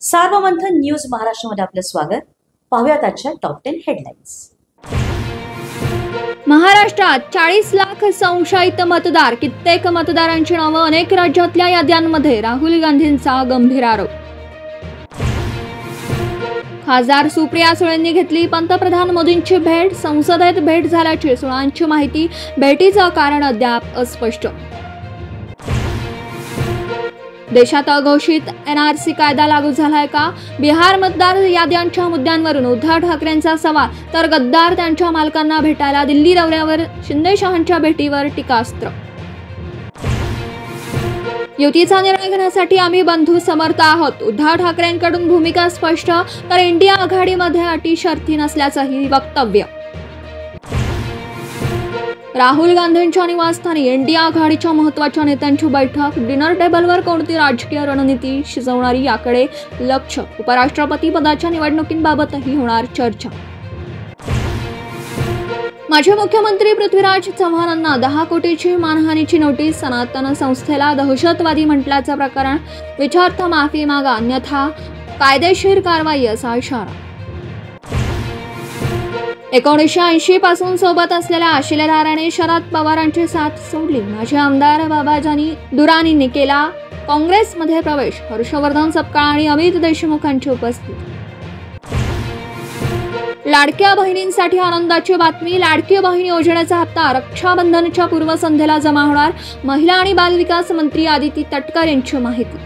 Sarvamanthan news महाराष्ट्रामध्ये आपलं स्वागत। पाहूयात आजच्या टॉप 10 हेडलाईन्स। महाराष्ट्रात 40 लाख संशयित मतदार, कित्येक मतदारांची नावं अनेक राज्यातल्या याद्यांमध्ये, राहुल गांधींचा गंभीर आरोप। खासदार सुप्रिया सुळेंनी घेतली पंतप्रधान मोदींची भेट, संसदेत भेट झाल्याची सुळांची माहिती, भेटीचं कारण अद्याप अस्पष्ट। देशात अघोषित एनआरसी कायदा लागू झालाय का? बिहार मतदार याद्यांच्या मुद्द्यांवरून उद्धव ठाकरेंचा सवाल, तर गद्दार त्यांच्या मालकांना भेटायला दिल्ली दौऱ्यावर, शिंदे-शहांच्या भेटीवर टीकास्त्र। युतीचा निर्णय घेण्यासाठी आम्ही बंधू समर्थ आहोत, उद्धव ठाकरेंकडून भूमिका स्पष्ट, तर इंडिया आघाडीमध्ये अटी शर्ती नसल्याचंही वक्तव्य। राहुल गांधींच्या निवासस्थानी इंडिया आघाडीच्या महत्त्वाच्या नेत्यांची बैठक, डिनर टेबलवर कोणती राजकीय रणनीती शिजवणारी याकडे लक्ष, उपराष्ट्रपती पदाच्या निवडणुकींबाबतही होणार चर्चा। माजी मुख्यमंत्री पृथ्वीराज चव्हाणांना 10 कोटीची मानहानीची नोटीस, सनातन संस्थेला दहशतवादी म्हटल्याचं प्रकरण, विचारार्थ माफी मागा अन्यथा कायदेशीर कारवाई असा इशारा। 1980 पासून सोबत असलेल्या शिलेदाराने शरद पवारांची साथ सोडली, माजी आमदार बाबाजानी दुरानींनी केला काँग्रेसमध्ये प्रवेश, हर्षवर्धन सपकाळ आणि अमित देशमुखांची उपस्थिती। लाडक्या बहिणींसाठी आनंदाची बातमी, लाडकी बहीण योजनेचा हप्ता रक्षाबंधनच्या पूर्वसंध्येला जमा होणार, महिला आणि बालविकास मंत्री आदिती तटकर यांची माहिती।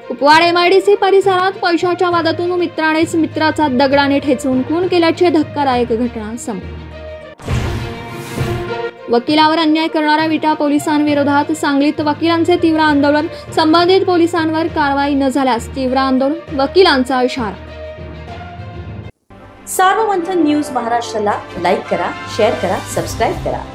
कुपवाड MIDC परिसरात पैशाच्या वादातून मित्रानेच मित्राचा दगडाने ठेचून खून केल्याची धक्कादायक घटना समोर। वकिलावर अन्याय करणाऱ्या विटा पोलिसांविरोधात सांगलीत वकिलांचे तीव्र आंदोलन, संबंधित पोलिसांवर कारवाई न झाल्यास तीव्र आंदोलन, वकिलांचा इशारा। सार्वमंथन न्यूज महाराष्ट्राला लाईक करा, शेअर करा, सबस्क्राईब करा।